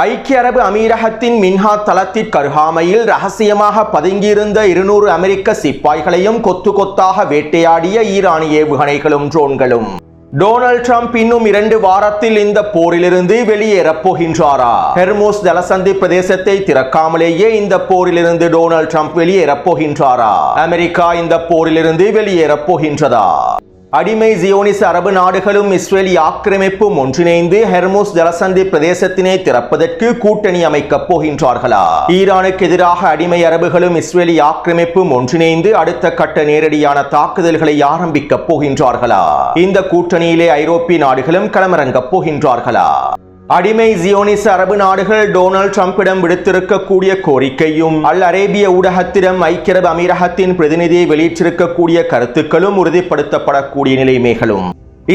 ஐக்கிய அரபு அமீரகத்தின் மின்ஹாத் தளத்திற்கு அருகாமையில் ரகசியமாக பதுங்கியிருந்த 200 அமெரிக்க சிப்பாய்களையும் கொத்து கொத்தாக வேட்டையாடிய ஈரானிய ஏவுகணைகளும் ட்ரோன்களும். டொனால்ட் ட்ரம்ப் இன்னும் 2 வாரத்தில் இந்த போரிலிருந்து வெளியேறப் போகின்றாரா? ஹெர்முஸ் ஜலசந்தி பிரதேசத்தை திறக்காமலேயே இந்த போரிலிருந்து டொனால்ட் ட்ரம்ப் வெளியேறப் போகின்றாரா? அமெரிக்கா இந்த போரிலிருந்து வெளியேறப் போகின்றதா? அடிமை ஜியோனிச அரபு நாடுகளும் இஸ்ரேலிய ஆக்கிரமிப்பும் ஒன்றிணைந்து ஹெர்முஸ் ஜலசந்தி பிரதேசத்தினை திறப்பதற்கு கூட்டணி அமைக்கப் போகின்றார்களா? ஈரானுக்கு எதிராக அடிமை அரபுகளும் இஸ்ரேலிய ஆக்கிரமிப்பும் ஒன்றிணைந்து அடுத்த கட்ட நேரடியான தாக்குதல்களை ஆரம்பிக்கப் போகின்றார்களா? இந்த கூட்டணியிலே ஐரோப்பிய நாடுகளும் களமிறங்கப் போகின்றார்களா? அடிமை ஜியோனிச அரபு நாடுகள் டொனால்ட் ட்ரம்பிடம் விடுத்திருக்கக்கூடிய கோரிக்கையும் அல் அரேபிய ஊடகத்திடம் ஐக்கிய அரபு அமீரகத்தின் பிரதிநிதியை வெளியிட்டிருக்கக்கூடிய கருத்துக்களும் உறுதிப்படுத்தப்படக்கூடிய நிலைமைகளும்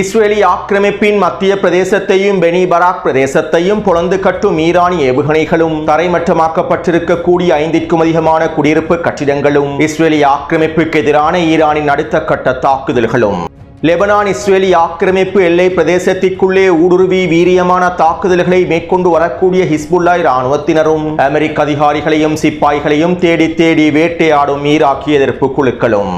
இஸ்ரேலிய ஆக்கிரமிப்பின் மத்திய பிரதேசத்தையும் பெனி பராக் பிரதேசத்தையும் பொளந்து கட்டும் ஈரானிய ஏவுகணைகளும் தரைமட்டமாக்கப்பட்டிருக்கக்கூடிய 5க்கும் அதிகமான குடியிருப்பு கட்டிடங்களும் இஸ்ரேலிய ஆக்கிரமிப்புக்கு எதிரான ஈரானின் அடுத்த கட்ட தாக்குதல்களும் லெபனான் இஸ்ரேலிய ஆக்கிரமிப்பு எல்லை பிரதேசத்திற்குள்ளே ஊடுருவி வீரியமான தாக்குதல்களை மேற்கொண்டு வரக்கூடிய ஹிஸ்புல்லா இராணுவத்தினரும் அமெரிக்க அதிகாரிகளையும் சிப்பாய்களையும் தேடி தேடி வேட்டையாடும் ஈராக்கிய எதிர்ப்பு குழுக்களும்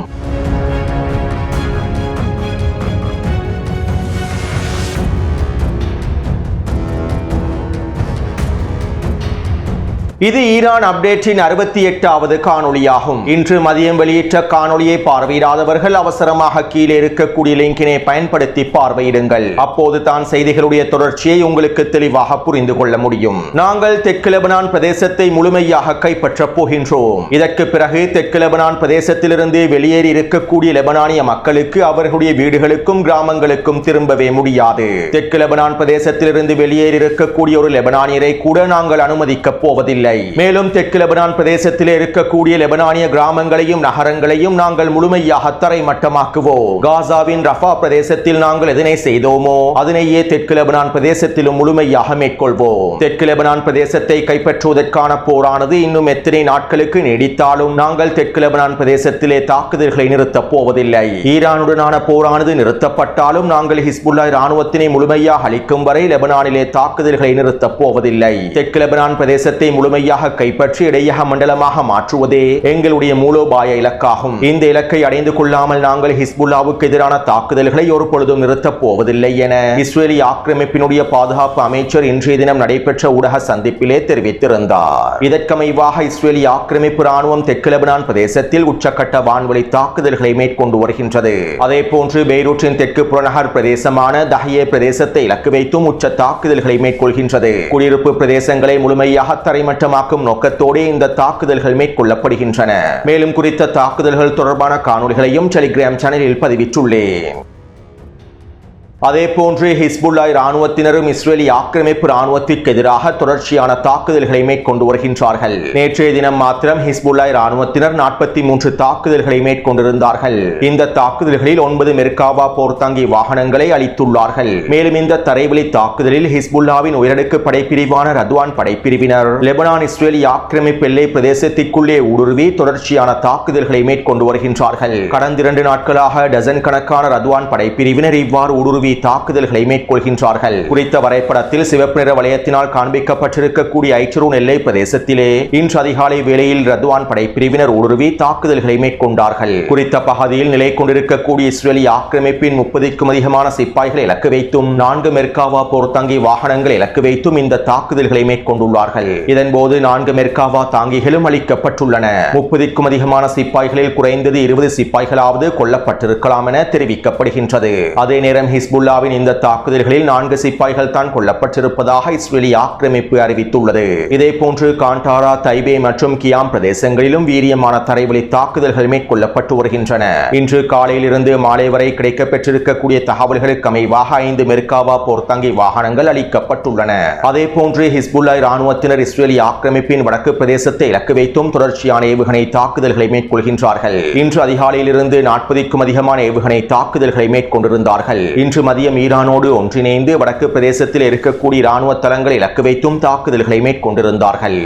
இது ஈரான் அப்டேட்டின் 68வது காணொளியாகும். இன்று மதியம் வெளியிட்ட காணொளியை பார்வையிடாதவர்கள் அவசரமாக கீழே இருக்கக்கூடிய லிங்கினை பயன்படுத்தி பார்வையிடுங்கள். அப்போது தான் செய்திகளுடைய தொடர்ச்சியை உங்களுக்கு தெளிவாக புரிந்து கொள்ள முடியும். நாங்கள் தெற்கு லெபனான் பிரதேசத்தை முழுமையாக கைப்பற்றப் போகின்றோம். இதற்கு பிறகு தெற்கு லெபனான் பிரதேசத்திலிருந்து வெளியேறி இருக்கக்கூடிய லெபனானிய மக்களுக்கு அவர்களுடைய வீடுகளுக்கும் கிராமங்களுக்கும் திரும்பவே முடியாது. தெற்கு லெபனான் பிரதேசத்திலிருந்து வெளியேறி இருக்கக்கூடிய ஒரு லெபனானியரை கூட நாங்கள் அனுமதிக்கப் போவதில்லை. மேலும் தெற்கு லெபனான் பிரதேசத்திலே இருக்கக்கூடிய லெபனானிய கிராமங்களையும் நகரங்களையும் நாங்கள் முழுமையாக தரைமட்டமாக்குவோம். காசாவின் ரஃபா பிரதேசத்தில் நாங்கள் எதனை செய்தோமோ அதனையே தெற்கு லெபனான் பிரதேசத்திலும் முழுமையாக மேற்கொள்வோம். தெற்கு லெபனான் பிரதேசத்தை கைப்பற்றுவதற்கான போரானது இன்னும் எத்தனை நாட்களுக்கு நீடித்தாலும் நாங்கள் தெற்கு லெபனான் பிரதேசத்திலே தாக்குதல்களை நிறுத்தப் போவதில்லை. ஈரானுடனான போரானது நிறுத்தப்பட்டாலும் நாங்கள் ஹிஸ்புல்லா இராணுவத்தினை முழுமையாக அளிக்கும் வரை லெபனானிலே தாக்குதல்களை நிறுத்தப் போவதில்லை. தெற்கு லெபனான் பிரதேசத்தை முழுமையாக கைப்பற்றி இடையக மண்டலமாக மாற்றுவதே எங்களுடைய மூலோபாய இலக்காகும். இந்த இலக்கை அடைந்து கொள்ளாமல் நாங்கள் ஹிஸ்புல்லாவுக்கு எதிரான தாக்குதல்களை ஒரு பொழுதும் நிறுத்தப் போவதில்லை என இஸ்ரேலிய ஆக்கிரமிப்பினுடைய பாதுகாப்பு அமைச்சர் இன்றைய தினம் நடைபெற்ற ஊடக சந்திப்பிலே தெரிவித்திருந்தார். இதற்கமைவாக இஸ்ரேலிய ஆக்கிரமிப்பு ராணுவம் தெற்கு லெபனான் பிரதேசத்தில் உச்சக்கட்ட வான்வழி தாக்குதல்களை மேற்கொண்டு வருகின்றது. அதே போன்று பெய்ரூட்டின் தெற்கு புறநகர் பிரதேசமான தஹியே பிரதேசத்தை இலக்கு வைத்தும் உச்ச தாக்குதல்களை மேற்கொள்கின்றது. குடியிருப்பு பிரதேசங்களை முழுமையாக தரைமட்டமாக்கும் நோக்கத்தோடு இந்த தாக்குதல்கள் மேற்கொள்ளப்படுகின்றன. மேலும் குறித்த தாக்குதல்கள் தொடர்பான காணொளிகளையும் டெலிகிராம் சேனலில் பதிவிட்டுள்ளேன். அதே போன்று ஹிஸ்புல்லா இராணுவத்தினரும் இஸ்ரேலிய ஆக்கிரமிப்பு இராணுவத்திற்கு எதிராக தொடர்ச்சியான தாக்குதல்களை மேற்கொண்டு வருகின்றார்கள். நேற்றைய தினம் மாத்திரம் ஹிஸ்புல்லா இராணுவத்தினர் 43 தாக்குதல்களை மேற்கொண்டிருந்தார்கள். இந்த தாக்குதல்களில் 9 மெர்காவா போர்த்தாங்கி வாகனங்களை அளித்துள்ளார்கள். மேலும் இந்த தரைவழி தாக்குதலில் ஹிஸ்புல்லாவின் உயரடுக்கு படைப்பிரிவான ரத்வான் படைப்பிரிவினர் லெபனான் இஸ்ரேலிய ஆக்கிரமிப்பு எல்லை பிரதேசத்திற்குள்ளே ஊடுருவி தொடர்ச்சியான தாக்குதல்களை மேற்கொண்டு வருகின்றார்கள். கடந்த 2 நாட்களாக டசன் கணக்கான ரத்வான் படைப்பிரிவினர் இவ்வாறு ஊடுருவி தாக்குதல்களை மேற்கொள்கின்றார்கள். குறித்த வரைபடத்தில் சிவப்பு நிற வளையத்தினால் காண்பிக்கப்பட்டிருக்கக்கூடிய ஐச்சரூன் எல்லை பிரதேசத்திலே இன்று அதிகாலை வேளையில் ரத்வான் படைப்பிரிவினர் ஊடுருவி தாக்குதல்களை மேற்கொண்டார்கள். குறித்த பகுதியில் நிலை கொண்டிருக்கக்கூடிய இஸ்ரேலிய ஆக்கிரமிப்பின் 30க்கும் அதிகமான சிப்பாய்களை இலக்கு வைத்தும் 4 மெர்காவா போர்த்தாங்கி வாகனங்கள் இலக்கு வைத்தும் இந்த தாக்குதல்களை மேற்கொண்டுள்ளார்கள். இதன்போது 4 மெர்காவா தாங்கிகளும் அளிக்கப்பட்டுள்ளன. 30க்கும் அதிகமான சிப்பாய்களில் குறைந்தது 20 சிப்பாய்களாவது கொல்லப்பட்டிருக்கலாம் என தெரிவிக்கப்படுகின்றது. அதே நேரம் ஹிஸ்புல்லாவின் இந்த தாக்குதல்களில் 4 சிப்பாய்கள் தான் கொல்லப்பட்டிருப்பதாக இஸ்ரேலிய ஆக்கிரமிப்பு அறிவித்துள்ளது. இதே போன்று காண்டாரா, தைபே மற்றும் கியாம் பிரதேசங்களிலும் வீரியமான தரைவழி தாக்குதல்கள் மேற்கொள்ளப்பட்டு வருகின்றன. இன்று காலையிலிருந்து மாலை வரை கிடைக்கப்பெற்றிருக்கக்கூடிய தகவல்களுக்கு அமைவாக 5 மெர்காவா போர்த்தாங்கி வாகனங்கள் அளிக்கப்பட்டுள்ளன. அதே போன்று ஹிஸ்புல்லா இராணுவத்தினர் இஸ்ரேலிய ஆக்கிரமிப்பின் வடக்கு பிரதேசத்தை இலக்கு வைத்தும் தொடர்ச்சியான ஏவுகணை தாக்குதல்களை மேற்கொள்கின்றார்கள். இன்று அதிகாலையிலிருந்து 40க்கும் அதிகமான ஏவுகணை தாக்குதல்களை மேற்கொண்டிருந்தார்கள். இன்று மதியம் ஈரானோடு ஒன்றிணைந்து வடக்கு பிரதேசத்தில் இருக்கக்கூடிய இராணுவ தளங்களை இலக்கு வைத்தும் தாக்குதல்களை மேற்கொண்டிருந்தார்கள்.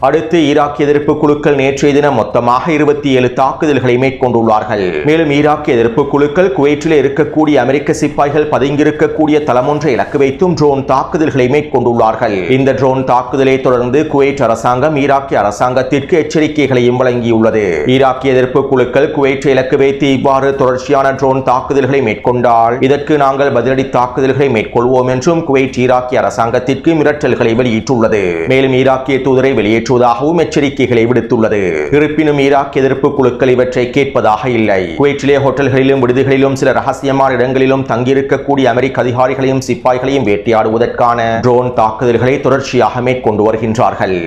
அடுத்து ஈராக் எதிர்ப்பு குழுக்கள் நேற்றைய தினம் மொத்தமாக 27 தாக்குதல்களை மேற்கொண்டுள்ளார்கள். மேலும் ஈராக் எதிர்ப்பு குழுக்கள் குவைட்டில் இருக்கக்கூடிய அமெரிக்க சிப்பாய்கள் பதுங்கியிருக்கக்கூடிய தளமொன்றை இலக்கு வைத்தும் ட்ரோன் தாக்குதல்களை மேற்கொண்டுள்ளார்கள். இந்த ட்ரோன் தாக்குதலை தொடர்ந்து குவைட் அரசாங்கம் ஈராக்கிய அரசாங்கத்திற்கு எச்சரிக்கைகளையும் வழங்கியுள்ளது. ஈராக்கிய எதிர்ப்பு குழுக்கள் குவைட்டை இலக்கு வைத்து இவ்வாறு தொடர்ச்சியான ட்ரோன் தாக்குதல்களை மேற்கொண்டால் இதற்கு நாங்கள் பதிலடி தாக்குதல்களை மேற்கொள்வோம் என்றும் குவைட் ஈராக்கிய அரசாங்கத்திற்கு மிரட்டல்களை வெளியிட்டுள்ளது. மேலும் ஈராக்கிய தூதரை வெளியேற்றுவதாகவும் எச்சரிக்கைகளை விடுத்துள்ளது. இருப்பினும் ஈராக் எதிர்ப்பு குழுக்கள் இவற்றை கேட்பதாக இல்லை. குவைட்டிலே ஹோட்டல்களிலும் விடுதிகளிலும் சில ரகசியமான இடங்களிலும் தங்கியிருக்கக்கூடிய அமெரிக்க அதிகாரிகளையும் சிப்பாய்களையும் வேட்டையாடுவதற்கான ட்ரோன் தாக்குதல்களை தொடர்ச்சியாக மேற்கொண்டு வருகின்றார்கள்.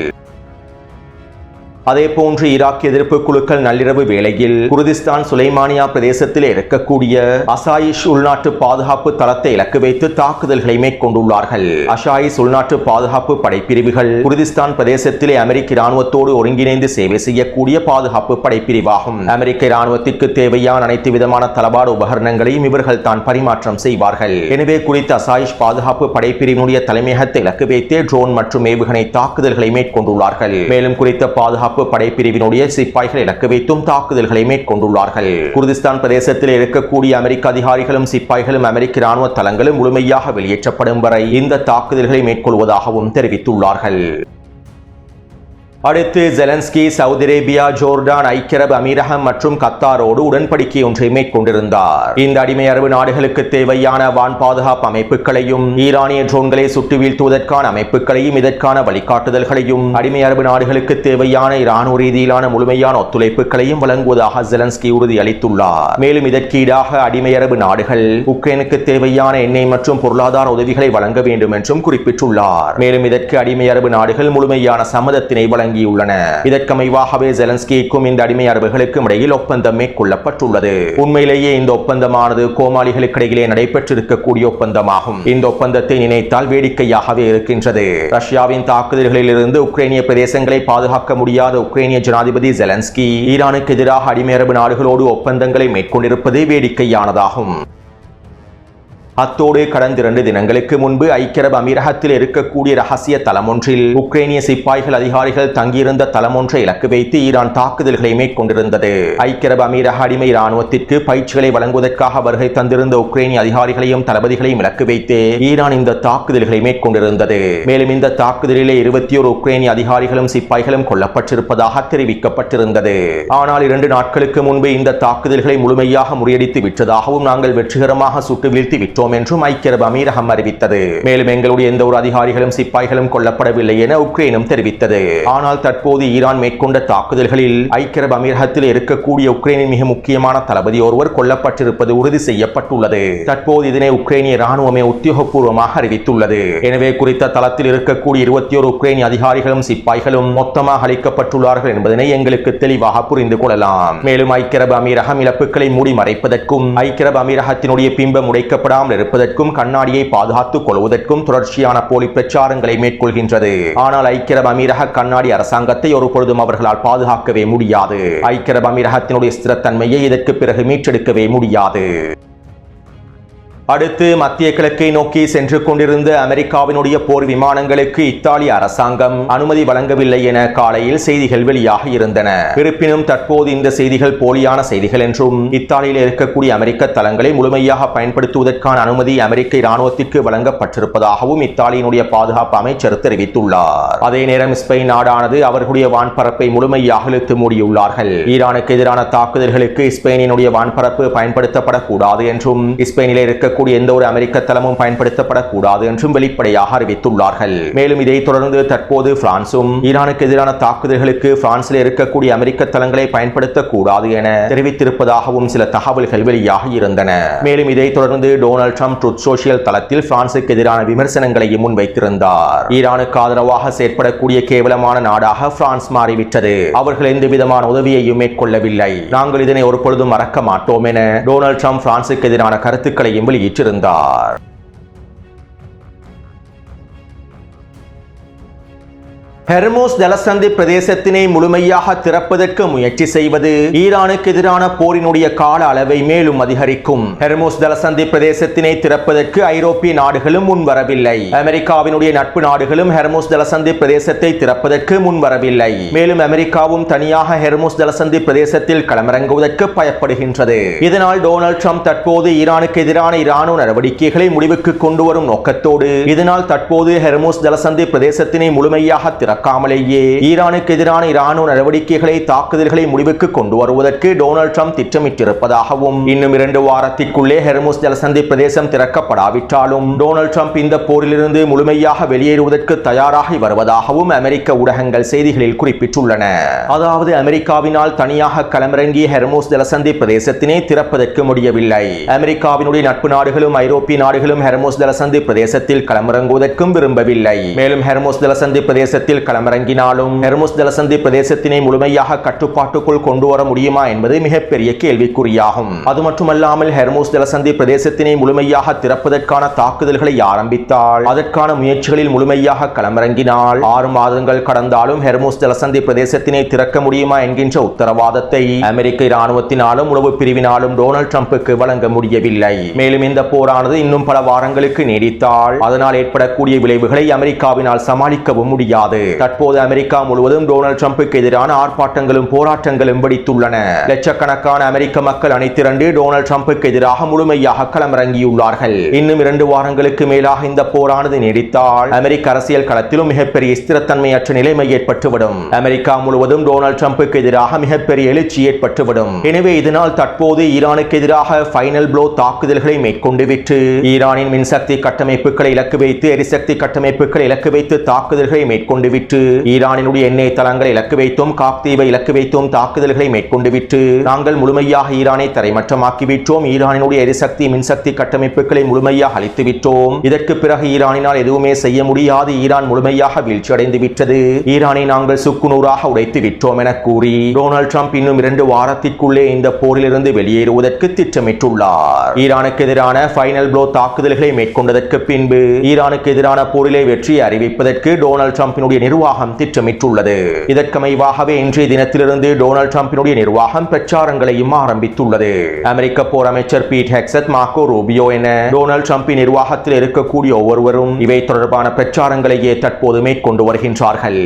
அதேபோன்று ஈராக் எதிர்ப்பு குழுக்கள் நள்ளிரவு வேளையில் குர்திஸ்தான் சுலைமானியா பிரதேசத்தில் இருக்கக்கூடிய அசாயிஷ் உள்நாட்டு பாதுகாப்பு தளத்தை இலக்கு வைத்து தாக்குதல்களை மேற்கொண்டுள்ளார்கள். அசாயிஷ் உள்நாட்டு பாதுகாப்பு படைப்பிரிவுகள் குர்திஸ்தான் பிரதேசத்திலே அமெரிக்க இராணுவத்தோடு ஒருங்கிணைந்து சேவை செய்யக்கூடிய பாதுகாப்பு படைப்பிரிவாகும். அமெரிக்க இராணுவத்திற்கு தேவையான அனைத்து விதமான தளபாட உபகரணங்களையும் இவர்கள் தான் பரிமாற்றம் செய்வார்கள். எனவே குறித்த அசாயிஷ் பாதுகாப்பு படைப்பிரிவினுடைய தலைமையகத்தை இலக்கு வைத்தே ட்ரோன் மற்றும் ஏவுகணை தாக்குதல்களை மேற்கொண்டுள்ளார்கள். மேலும் குறித்த பாதுகாப்பு படைப்பிரிவினுடைய சிப்பாய்கள் இலக்கு வைத்தும் தாக்குதல்களை மேற்கொண்டுள்ளார்கள். குர்திஸ்தான் பிரதேசத்தில் இருக்கக்கூடிய அமெரிக்க அதிகாரிகளும் சிப்பாய்களும் அமெரிக்க இராணுவ தளங்களும் முழுமையாக வெளியேற்றப்படும் வரை இந்த தாக்குதல்களை மேற்கொள்வதாகவும் தெரிவித்துள்ளார்கள். அடுத்து ஜெலன்ஸ்கி சவுதி அரேபியா, ஜோர்டான், ஐக்கிய அரபு அமீரகம் மற்றும் கத்தாரோடு உடன்படிக்கை ஒன்றை மேற்கொண்டிருந்தார். இந்த அடிமை அரபு நாடுகளுக்கு தேவையான வான் பாதுகாப்பு அமைப்புகளையும் ஈரானிய ட்ரோன்களை சுட்டு வீழ்த்துவதற்கான அமைப்புகளையும் இதற்கான வழிகாட்டுதல்களையும் அடிமை அரபு நாடுகளுக்கு தேவையான இராணுவ ரீதியிலான முழுமையான ஒத்துழைப்புகளையும் வழங்குவதாக ஜெலன்ஸ்கி உறுதியளித்துள்ளார். மேலும் இதற்கு ஈடாக அடிமை அரபு நாடுகள் உக்ரைனுக்கு தேவையான எண்ணெய் மற்றும் பொருளாதார உதவிகளை வழங்க வேண்டும் என்றும் குறிப்பிட்டுள்ளார். மேலும் இதற்கு அடிமை அரபு நாடுகள் முழுமையான சம்மதத்தினை வழங்கி இதற்கமைவாகவே ஜெலன்ஸ்கிக்கும் இந்த அடிமை அரபுகளுக்கும் இடையில் ஒப்பந்தம் மேற்கொள்ளப்பட்டுள்ளது. உண்மையிலேயே இந்த ஒப்பந்தமானது கோமாளிகளுக்கு இடையிலே நடைபெற்றிருக்கக்கூடிய ஒப்பந்தமாகும். இந்த ஒப்பந்தத்தை நினைத்தால் வேடிக்கையாகவே இருக்கின்றது. ரஷ்யாவின் தாக்குதல்களில் இருந்து உக்ரைனிய பிரதேசங்களை பாதுகாக்க முடியாத உக்ரைனிய ஜனாதிபதி ஜெலன்ஸ்கி ஈரானுக்கு எதிராக அடிமை அரபு நாடுகளோடு ஒப்பந்தங்களை மேற்கொண்டிருப்பது வேடிக்கையானதாகும். அத்தோடு கடந்த 2 தினங்களுக்கு முன்பு ஐக்கிய அரபு அமீரகத்தில் இருக்கக்கூடிய ரகசிய தளம் ஒன்றில் உக்ரைனிய சிப்பாய்கள் அதிகாரிகள் தங்கியிருந்த தளம் ஒன்றை இலக்கு வைத்து ஈரான் தாக்குதல்களை மேற்கொண்டிருந்தது. ஐக்கிய அரபு அமீரக அடிமை இராணுவத்திற்கு பயிற்சிகளை வழங்குவதற்காக வருகை தந்திருந்த உக்ரைனிய அதிகாரிகளையும் தளபதிகளையும் இலக்கு வைத்து ஈரான் இந்த தாக்குதல்களை மேற்கொண்டிருந்தது. மேலும் இந்த தாக்குதலிலே 21 உக்ரைனிய அதிகாரிகளும் சிப்பாய்களும் கொல்லப்பட்டிருப்பதாக தெரிவிக்கப்பட்டிருந்தது. ஆனால் 2 நாட்களுக்கு முன்பு இந்த தாக்குதல்களை முழுமையாக முறியடித்து விட்டதாகவும் நாங்கள் வெற்றிகரமாக சுட்டு வீழ்த்தி விட்டோம் என்றும் ஐக்கிய அரபு அமீரகம் அறிவித்தது. மேலும் எங்களுடைய எந்த ஒரு அதிகாரிகளும் சிப்பாய்களும் கொல்லப்படவில்லை என உக்ரைனும் தெரிவித்தது. ஆனால் தற்போது ஈரான் மேற்கொண்ட தாக்குதல்களில் ஐக்கிய அரபு அமீரகத்தில் இருக்கக்கூடிய உக்ரைனின் மிக முக்கியமான தளபதி ஒருவர் கொல்லப்பட்டிருப்பது உறுதி செய்யப்பட்டுள்ளது. தற்போது இதனை உக்ரைனிய ராணுவமே உத்தியோகபூர்வமாக அறிவித்துள்ளது. எனவே குறித்த தளத்தில் இருக்கக்கூடிய 21 உக்ரைனிய அதிகாரிகளும் சிப்பாய்களும் மொத்தமாக அளிக்கப்பட்டுள்ளார்கள் என்பதனை எங்களுக்கு தெளிவாக புரிந்து கொள்ளலாம். மேலும் ஐக்கிய அரபு அமீரகம் இழப்புகளை மூடி மறைப்பதற்கும் ஐக்கிய அரபு அமீரகத்தினுடைய பிம்பம் உடைக்கப்படாமல் இருப்பதற்கும் கண்ணாடியை பாதுகாத்துக் கொள்வதற்கும் தொடர்ச்சியான போலி பிரச்சாரங்களை மேற்கொள்கின்றது. ஆனால் ஐக்கிய அரபு அமீரக கண்ணாடி அரசாங்கத்தை ஒருபொழுதும் அவர்களால் பாதுகாக்கவே முடியாது. ஐக்கிய அரபு அமீரகத்தினுடைய ஸ்திரத்தன்மையை இதற்கு பிறகு மீட்டெடுக்கவே முடியாது. அடுத்து மத்திய கிழக்கை நோக்கி சென்று கொண்டிருந்த அமெரிக்காவினுடைய போர் விமானங்களுக்கு இத்தாலிய அரசாங்கம் அனுமதி வழங்கவில்லை என காலையில் செய்திகள் வெளியாக இருந்தன. இருப்பினும் தற்போது இந்த செய்திகள் போலியான செய்திகள் என்றும் இத்தாலியில் இருக்கக்கூடிய அமெரிக்க தளங்களை முழுமையாக பயன்படுத்துவதற்கான அனுமதி அமெரிக்க இராணுவத்திற்கு வழங்கப்பட்டிருப்பதாகவும் இத்தாலியினுடைய பாதுகாப்பு அமைச்சர் தெரிவித்துள்ளார். அதே நேரம் ஸ்பெயின் நாடானது அவர்களுடைய வான்பரப்பை முழுமையாக இழுத்து மூடியுள்ளார்கள். ஈரானுக்கு எதிரான தாக்குதல்களுக்கு ஸ்பெயினினுடைய வான்பரப்பு பயன்படுத்தப்படக்கூடாது என்றும் ஸ்பெயினில் இருக்க எந்த ஒரு அமெரிக்க தளமும் பயன்படுத்தப்படக்கூடாது என்றும் வெளிப்படையாக அறிவித்துள்ளார்கள். மேலும் இதைத் தொடர்ந்து தற்போது பிரான்சும் ஈரானுக்கு எதிரான தாக்குதல்களுக்கு பிரான்சில் இருக்கக்கூடிய அமெரிக்க தளங்களை பயன்படுத்தக்கூடாது என தெரிவித்திருப்பதாகவும் சில தகவல்கள் வெளியாகி இருந்தன. மேலும் இதைத் தொடர்ந்து டொனால்ட் ட்ரம்ப் ட்ரூத் சோஷியல் தளத்தில் பிரான்சுக்கு எதிரான விமர்சனங்களையும் முன்வைத்திருந்தார். ஈரானுக்கு ஆதரவாக செயற்படக்கூடிய கேவலமான நாடாக பிரான்ஸ் மாறிவிட்டது. அவர்கள் எந்த விதமான உதவியையும் மேற்கொள்ளவில்லை. நாங்கள் இதனை ஒருபொழுதும் மறக்க மாட்டோம் என டொனால்ட் ட்ரம்ப் பிரான்சுக்கு எதிரான கருத்துக்களையும் வெளியிட்டிருந்தார். ஹெர்முஸ் ஜலசந்தி பிரதேசத்தினை முழுமையாக திறப்பதற்கு முயற்சி செய்வது ஈரானுக்கு எதிரான போரினுடைய கால அளவை மேலும் அதிகரிக்கும். ஹெர்முஸ் ஜலசந்தி பிரதேசத்தினை திறப்பதற்கு ஐரோப்பிய நாடுகளும் முன்வரவில்லை. அமெரிக்காவினுடைய நட்பு நாடுகளும் ஹெர்முஸ் ஜலசந்தி பிரதேசத்தை திறப்பதற்கு முன்வரவில்லை. மேலும் அமெரிக்காவும் தனியாக ஹெர்முஸ் ஜலசந்தி பிரதேசத்தில் களமிறங்குவதற்கு பயப்படுகின்றது. இதனால் டொனால்ட் ட்ரம்ப் தற்போது ஈரானுக்கு எதிரான இராணுவ நடவடிக்கைகளை முடிவுக்கு கொண்டு வரும் நோக்கத்தோடு இதனால் தற்போது ஹெர்முஸ் ஜலசந்தி பிரதேசத்தினை முழுமையாக திறக்காமலேயே ஈரானுக்கு எதிரான இராணுவ நடவடிக்கைகளை தாக்குதல்களை முடிவுக்கு கொண்டு வருவதற்கு டொனால்ட் ட்ரம்ப் திட்டமிட்டிருப்பதாகவும் இன்னும் 2 வாரத்திற்குள்ளே ஹெர்முஸ் ஜலசந்தி பிரதேசம் திறக்கப்படாவிட்டாலும் டொனால்ட் ட்ரம்ப் இந்த போரிலிருந்து முழுமையாக வெளியேறுவதற்கு தயாராகி வருவதாகவும் அமெரிக்க ஊடகங்கள் செய்திகளில் குறிப்பிட்டுள்ளன. அதாவது அமெரிக்காவினால் தனியாக களமிறங்கிய ஹெர்முஸ் ஜலசந்தி பிரதேசத்தினை திறப்பதற்கு முடியவில்லை. அமெரிக்காவினுடைய நட்பு நாடுகளும் ஐரோப்பிய நாடுகளும் ஹெர்முஸ் ஜலசந்தி பிரதேசத்தில் களமிறங்குவதற்கும் விரும்பவில்லை. மேலும் ஹெர்முஸ் ஜலசந்தி பிரதேசத்தில் களமிறங்கினாலும் ஹெர்முஸ் ஜலசந்தி பிரதேசத்தினை முழுமையாக கட்டுப்பாட்டுக்குள் கொண்டு வர முடியுமா என்பது மிகப்பெரிய கேள்விக்குறியாகும். அது மட்டுமல்லாமல் ஹெர்முஸ் ஜலசந்தி பிரதேசத்தினை முழுமையாக திறப்பதற்கான தாக்குதல்களை ஆரம்பித்தால் அதற்கான முயற்சிகளில் முழுமையாக களமிறங்கினால் 6 மாதங்கள் கடந்தாலும் ஹெர்முஸ் ஜலசந்தி பிரதேசத்தினை திறக்க முடியுமா என்கின்ற உத்தரவாதத்தை அமெரிக்க இராணுவத்தினாலும் உளவு பிரிவினாலும் டொனால்ட் ட்ரம்புக்கு வழங்க முடியவில்லை. மேலும் இந்த போரானது இன்னும் பல வாரங்களுக்கு நீடித்தால் அதனால் ஏற்படக்கூடிய விளைவுகளை அமெரிக்காவினால் சமாளிக்கவும் முடியாது. தற்போது அமெரிக்கா முழுவதும் டொனால்ட் ட்ரம்புக்கு எதிரான ஆர்ப்பாட்டங்களும் போராட்டங்களும் வெடித்துள்ளன. லட்சக்கணக்கான அமெரிக்க மக்கள் அணிதிரண்டு டொனால்ட் ட்ரம்புக்கு எதிராக முழுமையாக களமிறங்கியுள்ளார்கள். இன்னும் 2 வாரங்களுக்கு மேலாக இந்த போரானது நீடித்தால் அமெரிக்க அரசியல் களத்திலும் மிகப்பெரிய ஸ்திரத்தன்மையற்ற நிலைமை ஏற்பட்டுவிடும். அமெரிக்கா முழுவதும் டொனால்ட் ட்ரம்புக்கு எதிராக மிகப்பெரிய எழுச்சி ஏற்பட்டுவிடும். எனவே இதனால் தற்போது ஈரானுக்கு எதிராக ஃபைனல் ப்ளோ தாக்குதல்களை மேற்கொண்டு விட்டு ஈரானின் மின்சக்தி கட்டமைப்புகளை இலக்கு வைத்து எரிசக்தி கட்டமைப்புகளை இலக்கு வைத்து தாக்குதல்களை மேற்கொண்டு விட்டு ஈரானினுடைய எண்ணெய் தளங்களை இலக்கு வைத்தும் காக்தீவை இலக்கு வைத்தும் தாக்குதல்களை மேற்கொண்டு விட்டு நாங்கள் முழுமையாக ஈரானை தரைமட்டமாக்கி விட்டோம். ஈரானினுடைய எரிசக்தி மின்சக்தி கட்டமைப்புகளை முழுமையாக அழித்து விட்டோம். இதற்கு பிறகு ஈரானினால் எதுவுமே செய்ய முடியாது. ஈரான் முழுமையாக வீழ்ச்சி அடைந்து விட்டது. ஈரானை நாங்கள் சுக்குநூறாக உடைத்து விட்டோம் என கூறி டொனால்ட் ட்ரம்ப் இன்னும் 2 வாரத்திற்குள்ளே இந்த போரிலிருந்து வெளியேறுவதற்கு திட்டமிட்டுள்ளார். ஈரானுக்கு எதிரான ஃபைனல் ப்ளோ தாக்குதல்களை மேற்கொண்டதற்கு பின்பு ஈரானுக்கு எதிரான போரிலே வெற்றியை அறிவிப்பதற்கு டொனால்ட் ட்ரம்பினுடைய நிர்வாகம் திட்டமிட்டுள்ளது. இதற்கமைவாகவே இன்றைய தினத்திலிருந்து டொனால்ட் ட்ரம்பினுடைய நிர்வாகம் பிரச்சாரங்களையும் ஆரம்பித்துள்ளது. அமெரிக்க போர் அமைச்சர் பீட் ஹெக்ஸட், மார்க்கோ ரூபியோ என டொனால்ட் ட்ரம்பின் நிர்வாகத்தில் இருக்கக்கூடிய ஒவ்வொருவரும் இவை தொடர்பான பிரச்சாரங்களையே தற்போது மேற்கொண்டு வருகின்றார்கள்.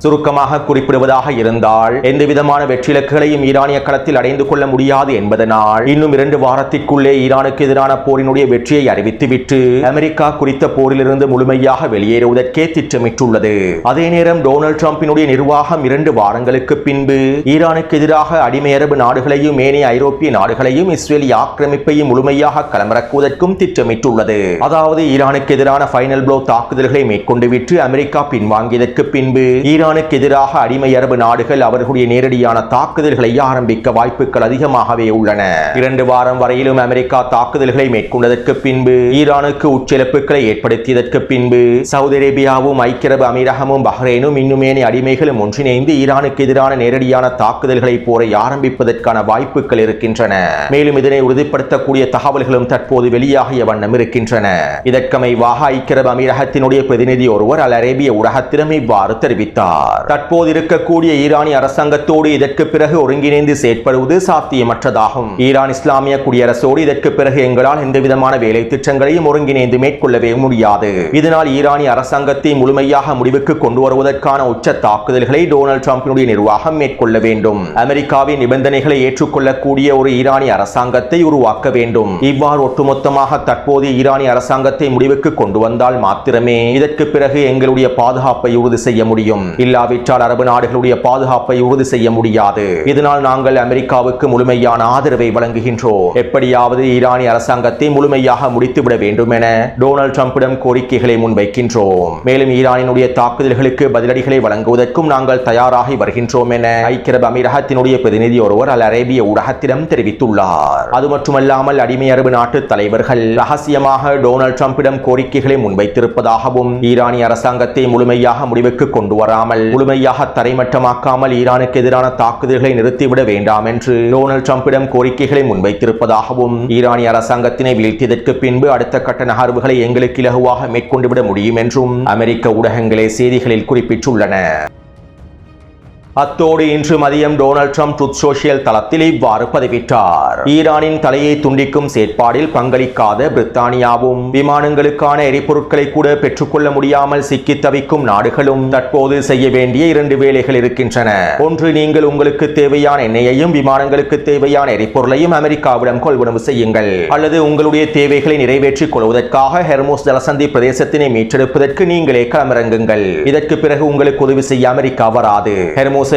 சுருக்கமாக குறிப்பிடுவதாக இருந்தால் எந்த விதமான வெற்றிலக்குகளையும் ஈரானிய களத்தில் அடைந்து கொள்ள முடியாது என்பதனால் இன்னும் 2 வாரத்திற்குள்ளே ஈரானுக்கு எதிரான போரினுடைய வெற்றியை அறிவித்துவிட்டு அமெரிக்கா குறித்த போரிலிருந்து முழுமையாக வெளியேறுவதற்கே திட்டமிட்டுள்ளது. அதே நேரம் டொனால்ட் ட்ரம்பினுடைய நிர்வாகம் 2 வாரங்களுக்கு பின்பு ஈரானுக்கு எதிராக அடிமை அரபு நாடுகளையும் ஏனைய ஐரோப்பிய நாடுகளையும் இஸ்ரேலிய ஆக்கிரமிப்பையும் முழுமையாக களமிறக்குவதற்கும் திட்டமிட்டுள்ளது. அதாவது ஈரானுக்கு எதிரான ஃபைனல் ப்ளோ தாக்குதல்களை மேற்கொண்டு விட்டு அமெரிக்கா பின்வாங்கியதற்கு பின்பு ஈரானுக்கு எதிராக அடிமை அரபு நாடுகள் அவர்களுடைய நேரடியான தாக்குதல்களை ஆரம்பிக்க வாய்ப்புகள் அதிகமாகவே உள்ளன. 2 வாரம் வரையிலும் அமெரிக்கா தாக்குதல்களை மேற்கொண்டதற்கு பின்பு ஈரானுக்கு உச்சிழப்புகளை ஏற்படுத்தியதற்கு பின்பு சவுதி அரேபியாவும் ஐக்கிய அரபு அமீரகமும் பஹ்ரைனும் இன்னுமேனி அடிமைகளும் ஒன்றிணைந்து ஈரானுக்கு எதிரான நேரடியான தாக்குதல்களை போரை ஆரம்பிப்பதற்கான வாய்ப்புகள் இருக்கின்றன. மேலும் இதனை உறுதிப்படுத்தக்கூடிய தகவல்களும் தற்போது வெளியாகிய வண்ணம் இருக்கின்றன. இதற்கமைவாக ஐக்கிய அரபு அமீரகத்தினுடைய பிரதிநிதி ஒருவர் அல் அரேபிய ஊடகத்திடம் இவ்வாறு தெரிவித்தார். தற்போது இருக்கக்கூடிய ஈரானிய அரசாங்கத்தோடு இதற்கு பிறகு ஒருங்கிணைந்து செயற்படுவது சாத்தியமற்றதாகும். ஈரான் இஸ்லாமிய குடியரசோடு இதற்கு பிறகு எங்களால் எந்தவிதமான வேலை திட்டங்களையும் ஒருங்கிணைந்து மேற்கொள்ளவே முடியாது. இதனால் ஈரானிய அரசாங்கத்தை முழுமையாக முடிவுக்கு கொண்டு வருவதற்கான உச்ச தாக்குதல்களை டொனால்ட் ட்ரம்பினுடைய நிர்வாகம் மேற்கொள்ள வேண்டும். அமெரிக்காவின் நிபந்தனைகளை ஏற்றுக்கொள்ளக்கூடிய ஒரு ஈரானிய அரசாங்கத்தை உருவாக்க வேண்டும். இவ்வாறு ஒட்டுமொத்தமாக தற்போது ஈரானிய அரசாங்கத்தை முடிவுக்கு கொண்டு வந்தால் மாத்திரமே இதற்கு பிறகு எங்களுடைய பாதுகாப்பை உறுதி செய்ய முடியும். இல்லாவிட்டால் அரபு நாடுகளுடைய பாதுகாப்பை உறுதி செய்ய முடியாது. இதனால் நாங்கள் அமெரிக்காவுக்கு முழுமையான ஆதரவை வழங்குகின்றோம். எப்படியாவது ஈரானிய அரசாங்கத்தை முழுமையாக முடித்துவிட வேண்டும் என டொனால்ட் ட்ரம்பிடம் கோரிக்கைகளை முன்வைக்கின்றோம். மேலும் ஈரானினுடைய தாக்குதல்களுக்கு பதிலடிகளை வழங்குவதற்கும் நாங்கள் தயாராகி வருகின்றோம் என ஐக்கிய அரபு அமீரகத்தினுடைய பிரதிநிதி ஒருவர் அல் அரேபிய ஊடகத்திடம் தெரிவித்துள்ளார். அது மட்டுமல்லாமல் அடிமை அரபு நாட்டு தலைவர்கள் ரகசியமாக டொனால்ட் ட்ரம்பிடம் கோரிக்கைகளை முன்வைத்திருப்பதாகவும் ஈரானிய அரசாங்கத்தை முழுமையாக முடிவுக்கு கொண்டு வராமல் செய்யாமல் முழுமையாக தரைமட்டமாக்காமல் ஈரானுக்கு எதிரான தாக்குதல்களை நிறுத்திவிட வேண்டாம் என்று டொனால்ட் ட்ரம்பிடம் கோரிக்கைகளை முன்வைத்திருப்பதாகவும் ஈரானிய அரசாங்கத்தினை வீழ்த்தியதற்கு பின்பு அடுத்த கட்ட நகர்வுகளை எங்களுக்கு இலகுவாக மேற்கொண்டுவிட முடியும் என்றும் அமெரிக்க ஊடகங்களே செய்திகளில் குறிப்பிட்டுள்ளன. அத்தோடு இன்று மதியம் டொனால்ட் ட்ரம்ப் ட்ரூத் சோஷியல் தளத்தில் இவ்வாறு பதிவிட்டார். ஈரானின் தலையை துண்டிக்கும் செயற்பாடில் பங்களிக்காத பிரித்தானியாவும் விமானங்களுக்கான எரிபொருட்களை கூட பெற்றுக்கொள்ள முடியாமல் சிக்கி தவிக்கும் நாடுகளும் தற்போது செய்ய வேண்டிய 2 வேலைகள் இருக்கின்றன. ஒன்று, நீங்கள் உங்களுக்கு தேவையான எண்ணெயையும் விமானங்களுக்கு தேவையான எரிபொருளையும் அமெரிக்காவிடம் கொள்வனவு செய்யுங்கள். அல்லது உங்களுடைய தேவைகளை நிறைவேற்றிக் கொள்வதற்காக ஹெர்மோஸ் ஜலசந்தி பிரதேசத்தினை மீட்டெடுப்பதற்கு நீங்களே களமிறங்குங்கள். இதற்கு பிறகு உங்களுக்கு உதவி செய்ய அமெரிக்கா வராது.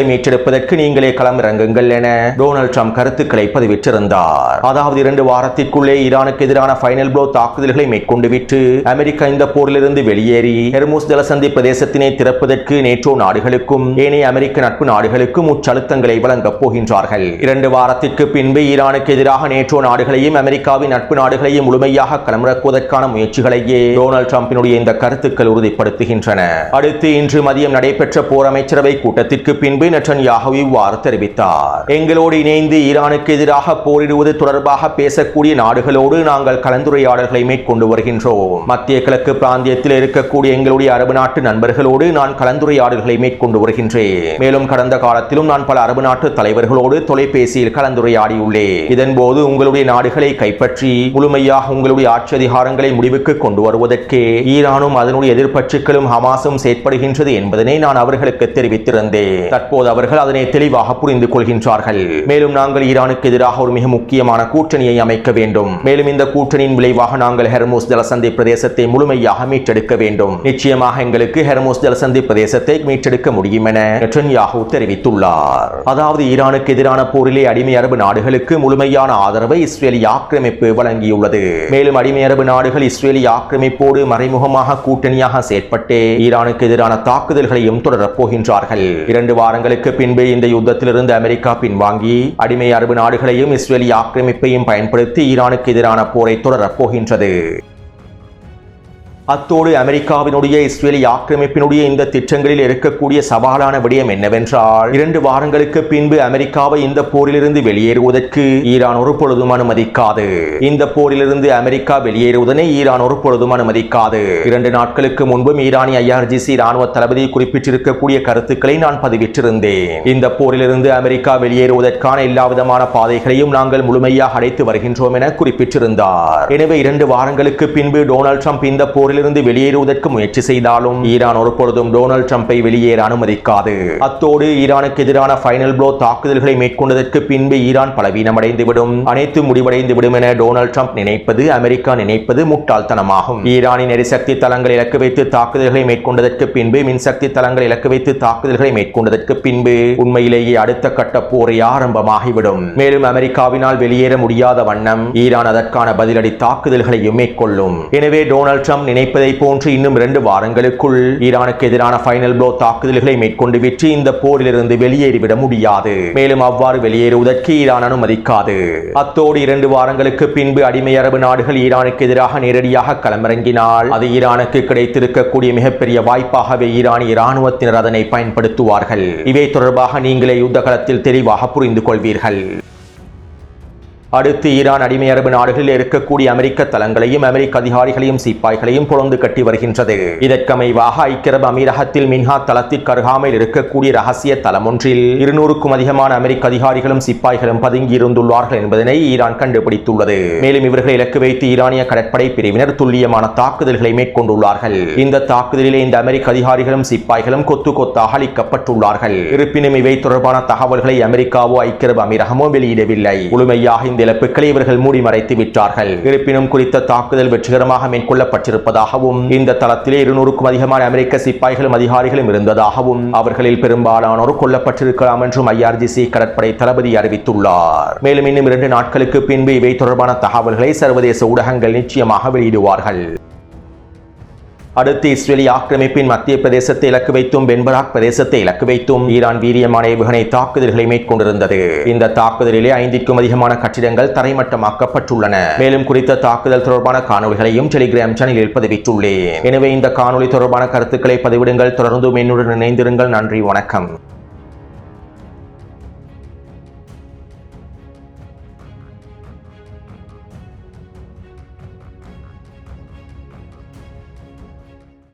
மீட்டெடுப்பதற்கு நீங்களே களமிறங்குங்கள் என டொனால்ட் ட்ரம்ப் கருத்துக்களை பதிவிட்டிருந்தார். அதாவது 2 வாரத்திற்குள்ளே ஈரானுக்கு எதிரான ஃபைனல் ப்ளோ தாக்குதல்களை மேற்கொண்டு விட்டு அமெரிக்கா இந்த போரிலிருந்து வெளியேறி ஹெர்மூஸ் ஜலசந்தி பிரதேசத்தினை திறப்பதற்கு நேட்டோ நாடுகளுக்கும் ஏனைய அமெரிக்க நட்பு நாடுகளுக்கும் உச்சழுத்தங்களை வழங்கப் போகின்றார்கள். 2 வாரத்திற்கு பின்பு ஈரானுக்கு எதிராக நேட்டோ நாடுகளையும் அமெரிக்காவின் நட்பு நாடுகளையும் முழுமையாக களமிறக்குவதற்கான முயற்சிகளையே டொனால்ட் ட்ரம்பினுடைய இந்த கருத்துக்கள் உறுதிப்படுத்துகின்றன. அடுத்து இன்று மதியம் நடைபெற்ற போர் அமைச்சரவை கூட்டத்திற்கு பின்பு நெட்டன்யாஹு இவ்வாறு தெரிவித்தார். எங்களோடு இணைந்து ஈரானுக்கு எதிராக போரிடுவது தொடர்பாக பேசக்கூடிய நாடுகளோடு நாங்கள் கலந்துரையாடல்களை மேற்கொண்டு வருகின்றோம். மத்திய கிழக்கு பிராந்தியத்தில் இருக்கக்கூடிய எங்களுடைய அரபு நாட்டு நண்பர்களோடு நான் கலந்துரையாடல்களை மேற்கொண்டு வருகின்றேன். மேலும் கடந்த காலத்திலும் நான் பல அரபு நாட்டு தலைவர்களோடு தொலைபேசியில் கலந்துரையாடியுள்ளேன். இதன்போது உங்களுடைய நாடுகளை கைப்பற்றி முழுமையாக உங்களுடைய ஆட்சி அதிகாரங்களை முடிவுக்கு கொண்டு வருவதற்கு ஈரானும் அதனுடைய எதிர்ப்பற்றுகளும் ஹமாஸும் செயற்படுகின்றது என்பதனை நான் அவர்களுக்கு தெரிவித்திருந்தேன். தற்போது அவர்கள் அதனை தெளிவாக புரிந்து கொள்கின்றார்கள். மேலும் நாங்கள் ஈரானுக்கு எதிராக ஒரு மிக முக்கியமான கூட்டணியை அமைக்க வேண்டும். மேலும் இந்த கூட்டணியின் விளைவாக நாங்கள் ஹெர்மூஸ் ஜலசந்தி பிரதேசத்தை முழுமையாக மீட்டெடுக்க வேண்டும். நிச்சயமாக எங்களுக்கு ஹெர்மூஸ் ஜலசந்தி பிரதேசத்தை மீட்டெடுக்க முடியும் என நெட்டன்யாஹு தெரிவித்துள்ளார். அதாவது ஈரானுக்கு எதிரான போரிலே அடிமை அரபு நாடுகளுக்கு முழுமையான ஆதரவை இஸ்ரேலிய ஆக்கிரமிப்பு வழங்கியுள்ளது. மேலும் அடிமை அரபு நாடுகள் இஸ்ரேலிய ஆக்கிரமிப்போடு மறைமுகமாக கூட்டணியாக செயற்பட்டு ஈரானுக்கு எதிரான தாக்குதல்களையும் தொடரப் போகின்றார்கள். 2 வாரங்களுக்கு பின்பு இந்த யுத்தத்திலிருந்து அமெரிக்கா பின்வாங்கி அடிமை அரபு நாடுகளையும் இஸ்ரேலிய ஆக்கிரமிப்பையும் பயன்படுத்தி ஈரானுக்கு எதிரான போரை தொடரப் போகின்றது. அத்தோடு அமெரிக்காவினுடைய இஸ்ரேலிய ஆக்கிரமிப்பினுடைய இந்த திட்டங்களில் இருக்கக்கூடிய சவாலான விடயம் என்னவென்றால் 2 வாரங்களுக்கு பின்பு அமெரிக்காவை இந்த போரிலிருந்து வெளியேறுவதற்கு ஈரான் ஒரு பொழுதும் அனுமதிக்காது. இந்த போரிலிருந்து அமெரிக்கா வெளியேறுவதனை ஈரான் ஒரு பொழுதும் அனுமதிக்காது. 2 நாட்களுக்கு முன்பும் ஈரானிய IRGC ராணுவ தளபதி குறிப்பிட்டிருக்கக்கூடிய கருத்துக்களை நான் பதிவிட்டிருந்தேன். இந்த போரிலிருந்து அமெரிக்கா வெளியேறுவதற்கான எல்லா விதமான பாதைகளையும் நாங்கள் முழுமையாக அடைத்து வருகின்றோம் என குறிப்பிட்டிருந்தார். எனவே 2 வாரங்களுக்கு பின்பு டொனால்ட் ட்ரம்ப் இந்த போரில் இருந்து வெளியேறுவதற்கு முயற்சி செய்தாலும் ஈரான் ஒரு பொழுதும் டொனால்ட் ட்ரம்பை வெளியேற அனுமதிக்காது. அத்தோடு ஈரானுக்கு எதிரான ஃபைனல் ப்ளோ தாக்குதல்களை மேற்கொண்டதற்கு பின்பு ஈரான் பலவீனமடைந்துவிடும், அனைத்து முடிவடைந்துவிடும் என டொனால்ட் ட்ரம்ப் நினைப்பது, அமெரிக்கா நினைப்பது முட்டாள்தனமாகும். ஈரானின் எரிசக்தி தளங்களை இலக்கு வைத்து தாக்குதல்களை மேற்கொண்டதற்கு பின்பு, மின்சக்தி தளங்களை இலக்கு வைத்து தாக்குதல்களை மேற்கொண்டதற்கு பின்பு உண்மையிலேயே அடுத்த கட்ட போரை ஆரம்பமாகிவிடும். மேலும் அமெரிக்காவினால் வெளியேற முடியாத வண்ணம் ஈரான் அதற்கான பதிலடி தாக்குதல்களையும் மேற்கொள்ளும். எனவே டொனால்ட் ட்ரம்ப் நினைப்பதை போன்று இன்னும் 2 வாரங்களுக்குள் ஈரானுக்கு எதிரான ஃபைனல் ப்ளோ தாக்குதல்களை மேற்கொண்டு விட்டு இந்த போரிலிருந்து வெளியேறிவிட முடியாது. மேலும் அவ்வாறு வெளியேறுவதற்கு ஈரான் அனுமதிக்காது. அத்தோடு 2 வாரங்களுக்கு பின்பு அடிமை அரபு நாடுகள் ஈரானுக்கு எதிராக நேரடியாக களமிறங்கினால் அது ஈரானுக்கு கிடைத்திருக்கக்கூடிய மிகப்பெரிய வாய்ப்பாகவே ஈரானிய இராணுவத்தினர் அதனை பயன்படுத்துவார்கள். இவை தொடர்பாக நீங்களே யுத்த களத்தில் தெளிவாக புரிந்து கொள்வீர்கள். அடுத்து ஈரான் அடிமை அரபு நாடுகளில் இருக்கக்கூடிய அமெரிக்க தளங்களையும் அமெரிக்க அதிகாரிகளையும் சிப்பாய்களையும் பொழந்து கட்டி வருகின்றது. இதற்கமைவாக ஐக்கிய அரபு அமீரகத்தில் மின்ஹா தளத்திற்கு அருகாமையில் இருக்கக்கூடிய ரகசிய தளம் ஒன்றில் 200க்கும் அதிகமான அமெரிக்க அதிகாரிகளும் சிப்பாய்களும் பதுங்கி இருந்துள்ளார்கள் என்பதனை ஈரான் கண்டுபிடித்துள்ளது. மேலும் இவர்களை இலக்கு வைத்து ஈரானிய கடற்படை பிரிவினர் துல்லியமான தாக்குதல்களை மேற்கொண்டுள்ளார்கள். இந்த தாக்குதலிலே இந்த அமெரிக்க அதிகாரிகளும் சிப்பாய்களும் கொத்து கொத்தாக அளிக்கப்பட்டுள்ளார்கள். இருப்பினும் இவை தொடர்பான தகவல்களை அமெரிக்காவோ ஐக்கிய அரபு அமீரகமோ வெளியிடவில்லை. முழுமையாக இழப்புகளை இவர்கள் மூடி மறைத்து விட்டார்கள். இருப்பினும் குறித்த தாக்குதல் வெற்றிகரமாக மேற்கொள்ளப்பட்டிருப்பதாகவும் இந்த தளத்திலே 200க்கும் அதிகமான அமெரிக்க சிப்பாய்களும் அதிகாரிகளும் இருந்ததாகவும் அவர்களில் பெரும்பாலானோர் கொல்லப்பட்டிருக்கலாம் என்றும் IRGC கடற்படை தளபதி அறிவித்துள்ளார். மேலும் இன்னும் 2 நாட்களுக்கு பின்பு இவை தொடர்பான தகவல்களை சர்வதேச ஊடகங்கள் நிச்சயமாக வெளியிடுவார்கள். அடுத்து இஸ்ரேலிய ஆக்கிரமிப்பின் மத்திய பிரதேசத்தை இலக்கு வைத்தும் பென்பராக் பிரதேசத்தை இலக்கு வைத்தும் ஈரான் வீரியமான ஏவுகணை தாக்குதல்களை மேற்கொண்டிருந்தது. இந்த தாக்குதலிலே 5க்கும் அதிகமான கட்டிடங்கள் தரைமட்டமாக்கப்பட்டுள்ளன. மேலும் குறித்த தாக்குதல் தொடர்பான காணொலிகளையும் டெலிகிராம் சேனலில் பதிவிட்டுள்ளேன். எனவே இந்த காணொலி தொடர்பான கருத்துக்களை பதிவிடுங்கள். தொடர்ந்து என்னுடன் இணைந்திருங்கள். நன்றி, வணக்கம்.